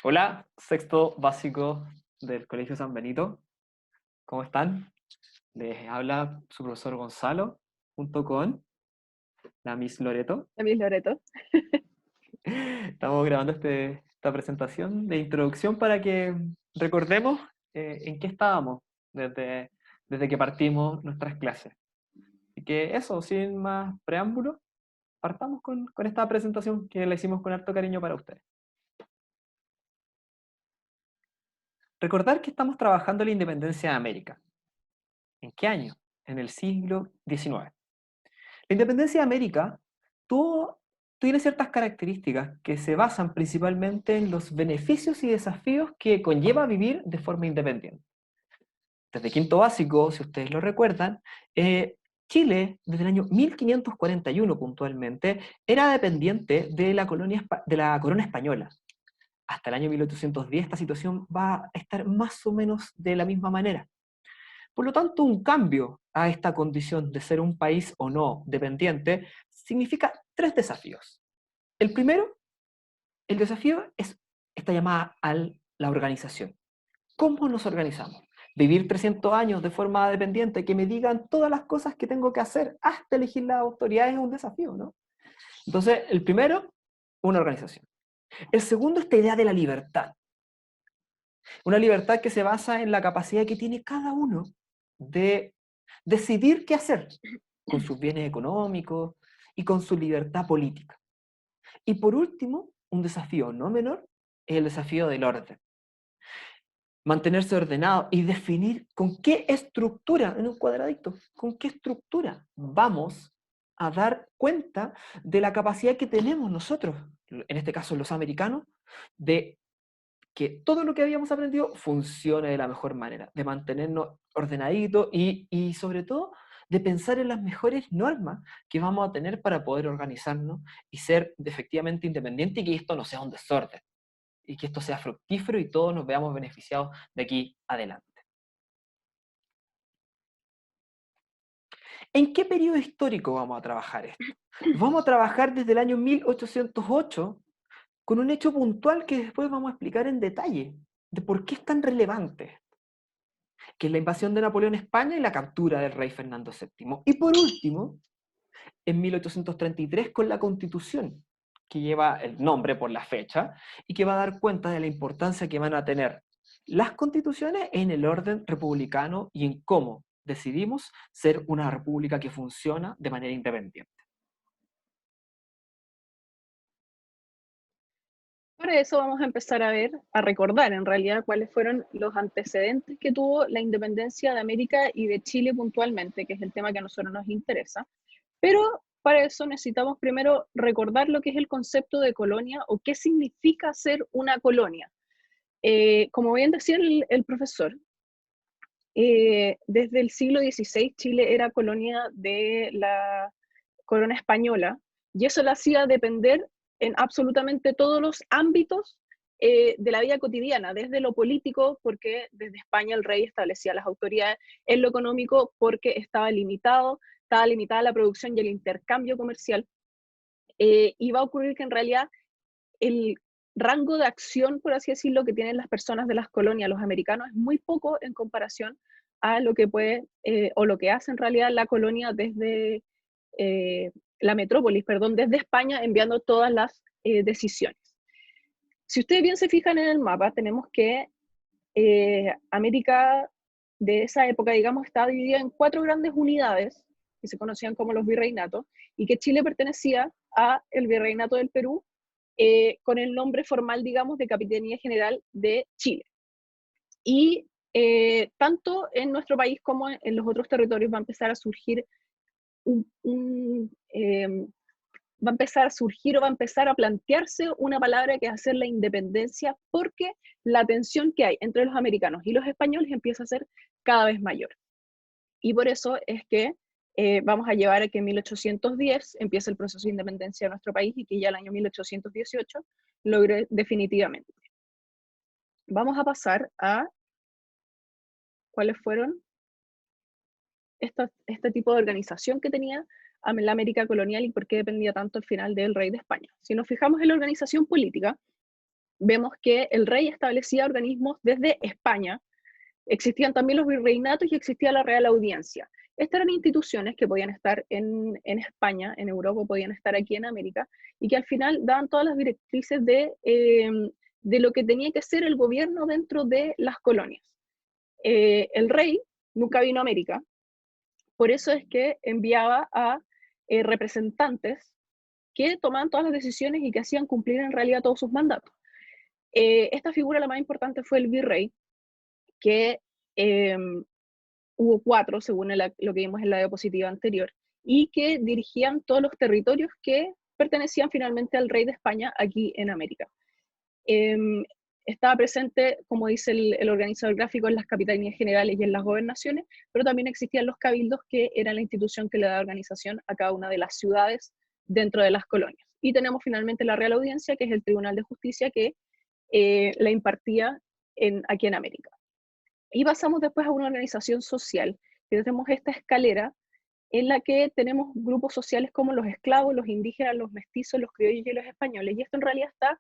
Hola, sexto básico del Colegio San Benito. ¿Cómo están? Les habla su profesor Gonzalo, junto con la Miss Loreto. Luis Loreto. Estamos grabando esta presentación de introducción para que recordemos en qué estábamos desde, desde que partimos nuestras clases. Y que eso, sin más preámbulo, partamos con esta presentación que la hicimos con harto cariño para ustedes. Recordar que estamos trabajando en la independencia de América. ¿En qué año? En el siglo XIX. La independencia de América tuvo, tiene ciertas características que se basan principalmente en los beneficios y desafíos que conlleva vivir de forma independiente. Desde quinto básico, si ustedes lo recuerdan, Chile, desde el año 1541 puntualmente, era dependiente de de la corona española. Hasta el año 1810 esta situación va a estar más o menos de la misma manera. Por lo tanto, un cambio a esta condición de ser un país o no dependiente significa tres desafíos. El primero, el desafío es esta llamada a la organización. ¿Cómo nos organizamos? Vivir 300 años de forma dependiente, que me digan todas las cosas que tengo que hacer, hasta elegir las autoridades, es un desafío, ¿no? Entonces, el primero, una organización. El segundo, esta idea de la libertad. Una libertad que se basa en la capacidad que tiene cada uno de decidir qué hacer con sus bienes económicos y con su libertad política. Y por último, un desafío no menor es el desafío del orden. Mantenerse ordenado y definir con qué estructura, en un cuadradito, con qué estructura vamos a dar cuenta de la capacidad que tenemos nosotros, en este caso los americanos, de que todo lo que habíamos aprendido funcione de la mejor manera, de mantenernos ordenaditos y sobre todo de pensar en las mejores normas que vamos a tener para poder organizarnos y ser efectivamente independientes y que esto no sea un desorden y que esto sea fructífero y todos nos veamos beneficiados de aquí adelante. ¿En qué periodo histórico vamos a trabajar esto? Vamos a trabajar desde el año 1808 con un hecho puntual que después vamos a explicar en detalle de por qué es tan relevante, que es la invasión de Napoleón a España y la captura del rey Fernando VII. Y por último, en 1833 con la Constitución, que lleva el nombre por la fecha y que va a dar cuenta de la importancia que van a tener las constituciones en el orden republicano y en cómo decidimos ser una república que funciona de manera independiente. Para eso vamos a empezar a ver, a recordar en realidad cuáles fueron los antecedentes que tuvo la independencia de América y de Chile puntualmente, que es el tema que a nosotros nos interesa. Pero para eso necesitamos primero recordar lo que es el concepto de colonia o qué significa ser una colonia. Como bien decía el profesor, desde el siglo XVI Chile era colonia de la corona española y eso la hacía depender en absolutamente todos los ámbitos de la vida cotidiana, desde lo político, porque desde España el rey establecía las autoridades, en lo económico, porque estaba limitada la producción y el intercambio comercial, y va a ocurrir que en realidad el rango de acción, por así decirlo, que tienen las personas de las colonias, los americanos, es muy poco en comparación a lo que puede o lo que hace en realidad la colonia desde la metrópolis, perdón, desde España, enviando todas las decisiones. Si ustedes bien se fijan en el mapa, tenemos que América de esa época, digamos, estaba dividida en cuatro grandes unidades que se conocían como los virreinatos y que Chile pertenecía a el virreinato del Perú con el nombre formal, digamos, de Capitanía General de Chile. Y tanto en nuestro país como en los otros territorios va a empezar a surgir va a empezar a surgir o va a empezar a plantearse una palabra que es hacer la independencia, porque la tensión que hay entre los americanos y los españoles empieza a ser cada vez mayor. Y por eso es que vamos a llevar a que en 1810 empiece el proceso de independencia de nuestro país y que ya el año 1818 logre definitivamente. Vamos a pasar a cuáles fueron este tipo de organización que tenía la América colonial y por qué dependía tanto al final del rey de España. Si nos fijamos en la organización política, vemos que el rey establecía organismos desde España. Existían también los virreinatos y existía la Real Audiencia. Estas eran instituciones que podían estar en España, en Europa, podían estar aquí en América, y que al final daban todas las directrices de lo que tenía que ser el gobierno dentro de las colonias. El rey nunca vino a América, por eso es que enviaba a representantes que tomaban todas las decisiones y que hacían cumplir en realidad todos sus mandatos. Esta figura, la más importante, fue el virrey, que eh, hubo 4, según lo que vimos en la diapositiva anterior, y que dirigían todos los territorios que pertenecían finalmente al rey de España aquí en América. Eh, Estaba presente, como dice el organizador gráfico, en las capitanías generales y en las gobernaciones, pero también existían los cabildos, que era la institución que le da organización a cada una de las ciudades dentro de las colonias. Y tenemos finalmente la Real Audiencia, que es el Tribunal de Justicia que la impartía aquí en América. Y pasamos después a una organización social, que tenemos esta escalera en la que tenemos grupos sociales como los esclavos, los indígenas, los mestizos, los criollos y los españoles. Y esto en realidad está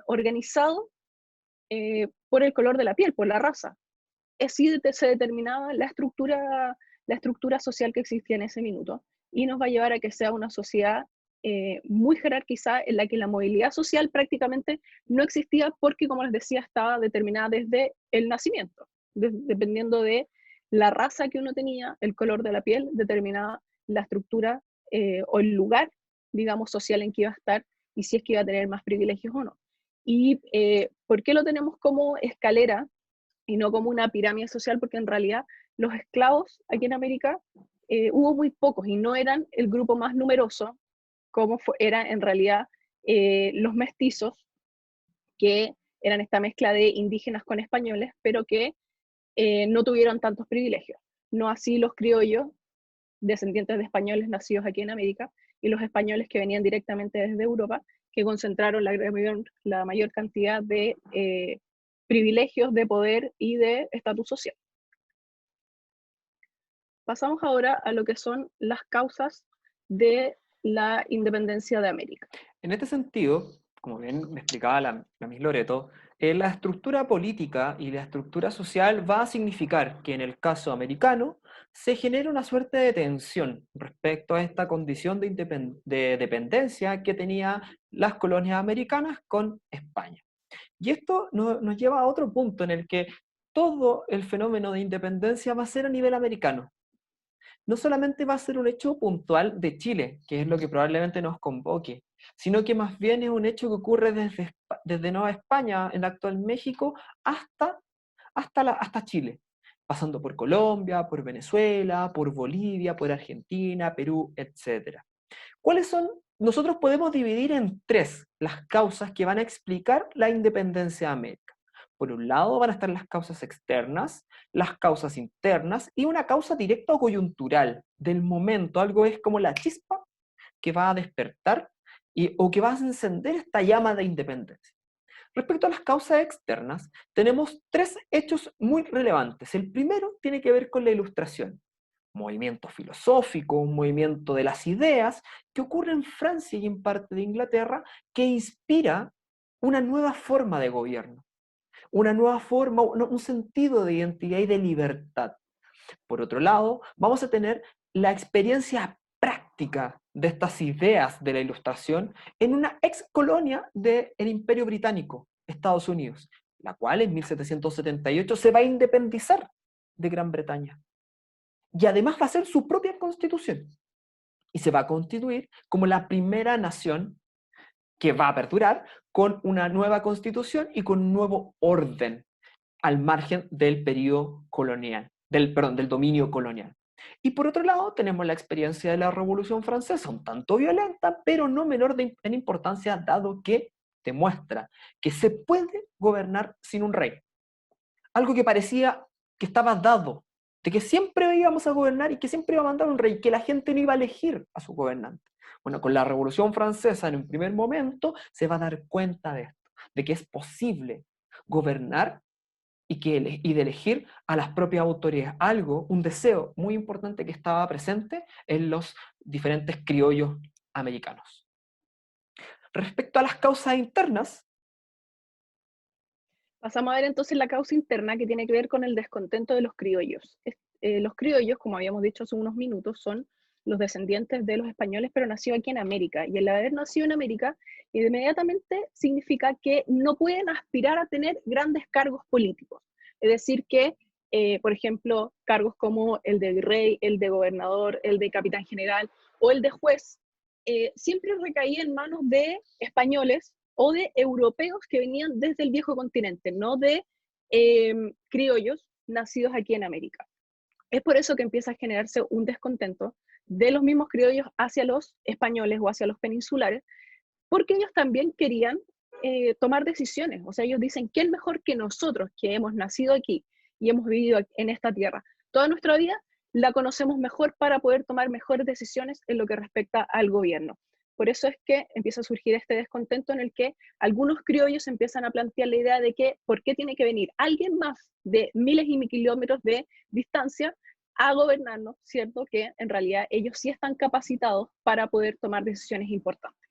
organizado por el color de la piel, por la raza. Así se determinaba la estructura social que existía en ese minuto, y nos va a llevar a que sea una sociedad muy jerarquizada, en la que la movilidad social prácticamente no existía, porque, como les decía, estaba determinada desde el nacimiento, dependiendo de la raza que uno tenía, el color de la piel, determinaba la estructura o el lugar, digamos, social en que iba a estar, y si es que iba a tener más privilegios o no. ¿Y por qué lo tenemos como escalera y no como una pirámide social? Porque en realidad los esclavos aquí en América hubo muy pocos y no eran el grupo más numeroso, como eran en realidad los mestizos, que eran esta mezcla de indígenas con españoles, pero que no tuvieron tantos privilegios. No así los criollos, descendientes de españoles nacidos aquí en América, y los españoles que venían directamente desde Europa, que concentraron la mayor cantidad de privilegios, de poder y de estatus social. Pasamos ahora a lo que son las causas de la independencia de América. En este sentido, como bien me explicaba la Miss Loreto, la estructura política y la estructura social va a significar que en el caso americano se genera una suerte de tensión respecto a esta condición de dependencia que tenían las colonias americanas con España. Y esto nos lleva a otro punto en el que todo el fenómeno de independencia va a ser a nivel americano. No solamente va a ser un hecho puntual de Chile, que es lo que probablemente nos convoque, sino que más bien es un hecho que ocurre desde Nueva España, en actual México, hasta Chile, pasando por Colombia, por Venezuela, por Bolivia, por Argentina, Perú, etc. ¿Cuáles son? Nosotros podemos dividir en 3 las causas que van a explicar la independencia de América. Por un lado van a estar las causas externas, las causas internas y una causa directa o coyuntural del momento. Algo es como la chispa que va a despertar o que va a encender esta llama de independencia. Respecto a las causas externas, tenemos 3 hechos muy relevantes. El primero tiene que ver con la Ilustración, movimiento filosófico, un movimiento de las ideas que ocurre en Francia y en parte de Inglaterra, que inspira una nueva forma de gobierno, una nueva forma, un sentido de identidad y de libertad. Por otro lado, vamos a tener la experiencia práctica de estas ideas de la Ilustración en una ex colonia del Imperio Británico, Estados Unidos, la cual en 1778 se va a independizar de Gran Bretaña. Y además va a ser su propia constitución. Y se va a constituir como la primera nación que va a perdurar con una nueva constitución y con un nuevo orden al margen del periodo colonial, del dominio colonial. Y por otro lado, tenemos la experiencia de la Revolución Francesa, un tanto violenta, pero no menor en importancia, dado que demuestra que se puede gobernar sin un rey. Algo que parecía que estaba dado, de que siempre íbamos a gobernar y que siempre iba a mandar un rey, que la gente no iba a elegir a su gobernante. Bueno, con la Revolución Francesa en un primer momento se va a dar cuenta de esto, de que es posible gobernar y de elegir a las propias autoridades. Algo, un deseo muy importante que estaba presente en los diferentes criollos americanos. Respecto a las causas internas, Pasamos a ver entonces la causa interna que tiene que ver con el descontento de los criollos. Los criollos, como habíamos dicho hace unos minutos, son los descendientes de los españoles, pero nacidos aquí en América. Y el haber nacido en América, inmediatamente significa que no pueden aspirar a tener grandes cargos políticos. Es decir, que, por ejemplo, cargos como el de virrey, el de gobernador, el de capitán general o el de juez, siempre recaía en manos de españoles o de europeos que venían desde el viejo continente, no de criollos nacidos aquí en América. Es por eso que empieza a generarse un descontento de los mismos criollos hacia los españoles o hacia los peninsulares, porque ellos también querían tomar decisiones. O sea, ellos dicen, ¿quién mejor que nosotros que hemos nacido aquí y hemos vivido en esta tierra toda nuestra vida? La conocemos mejor para poder tomar mejores decisiones en lo que respecta al gobierno. Por eso es que empieza a surgir este descontento en el que algunos criollos empiezan a plantear la idea de que ¿por qué tiene que venir alguien más de miles y mil kilómetros de distancia a gobernarnos, cierto? Que en realidad ellos sí están capacitados para poder tomar decisiones importantes.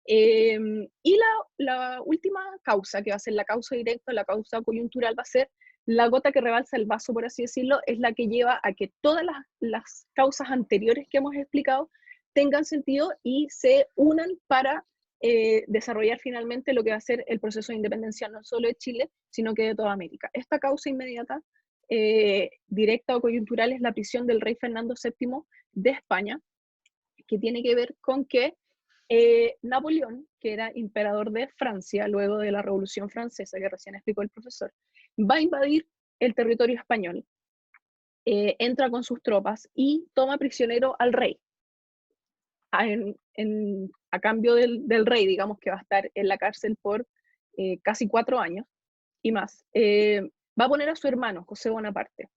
Y la última causa, que va a ser la causa directa, la causa coyuntural, va a ser la gota que rebalsa el vaso, por así decirlo, es la que lleva a que todas las causas anteriores que hemos explicado tengan sentido y se unan para desarrollar finalmente lo que va a ser el proceso de independencia no solo de Chile, sino que de toda América. Esta causa inmediata, directa o coyuntural, es la prisión del rey Fernando VII de España, que tiene que ver con que Napoleón, que era emperador de Francia luego de la Revolución Francesa, que recién explicó el profesor, va a invadir el territorio español, entra con sus tropas y toma prisionero al rey, a cambio del rey, digamos que va a estar en la cárcel por casi 4 años y más. Va a poner a su hermano, José Bonaparte.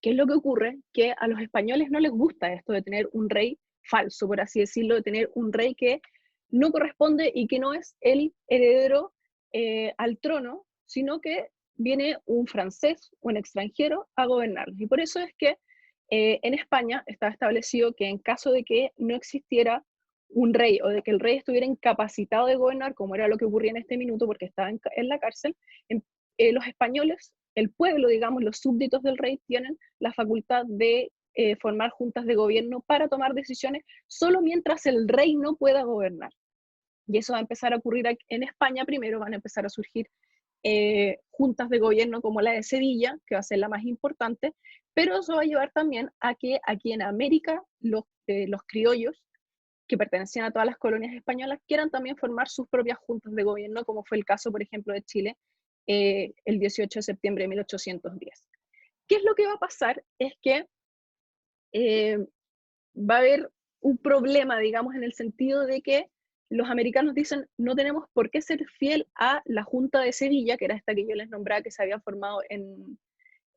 ¿Qué es lo que ocurre? Que a los españoles no les gusta esto de tener un rey falso, por así decirlo, de tener un rey que no corresponde y que no es el heredero al trono, sino que viene un francés, un extranjero, a gobernarlos. Y por eso es que en España está establecido que en caso de que no existiera un rey o de que el rey estuviera incapacitado de gobernar, como era lo que ocurría en este minuto porque estaba en la cárcel, los españoles, el pueblo, digamos, los súbditos del rey, tienen la facultad de formar juntas de gobierno para tomar decisiones solo mientras el rey no pueda gobernar. Y eso va a empezar a ocurrir en España primero, van a empezar a surgir juntas de gobierno como la de Sevilla, que va a ser la más importante, pero eso va a llevar también a que aquí en América los criollos que pertenecían a todas las colonias españolas quieran también formar sus propias juntas de gobierno, como fue el caso, por ejemplo, de Chile el 18 de septiembre de 1810. ¿Qué es lo que va a pasar? Es que eh, va a haber un problema, digamos, en el sentido de que los americanos dicen no tenemos por qué ser fiel a la Junta de Sevilla, que era esta que yo les nombraba que se había formado en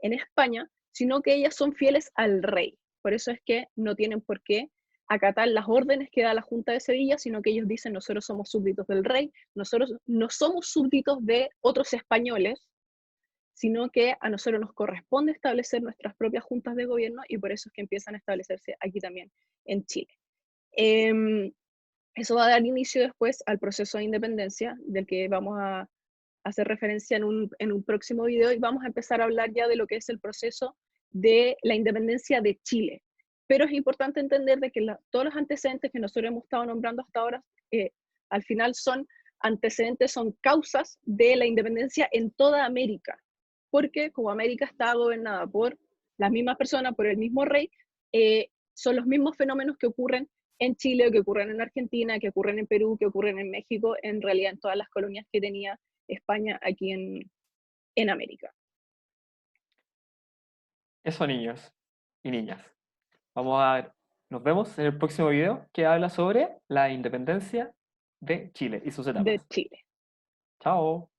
España, sino que ellas son fieles al rey. Por eso es que no tienen por qué acatar las órdenes que da la Junta de Sevilla, sino que ellos dicen nosotros somos súbditos del rey, nosotros no somos súbditos de otros españoles, sino que a nosotros nos corresponde establecer nuestras propias juntas de gobierno y por eso es que empiezan a establecerse aquí también en Chile. Eh, Eso va a dar inicio después al proceso de independencia, del que vamos a hacer referencia en un próximo video, y vamos a empezar a hablar ya de lo que es el proceso de la independencia de Chile. Pero es importante entender de que todos los antecedentes que nosotros hemos estado nombrando hasta ahora, al final son antecedentes, son causas de la independencia en toda América, porque como América está gobernada por las mismas personas, por el mismo rey, son los mismos fenómenos que ocurren en Chile, que ocurren en Argentina, que ocurren en Perú, que ocurren en México, en realidad en todas las colonias que tenía España aquí en América. Eso, niños y niñas. Vamos a ver, nos vemos en el próximo video que habla sobre la independencia de Chile y sus De etapas. Chile. Chao.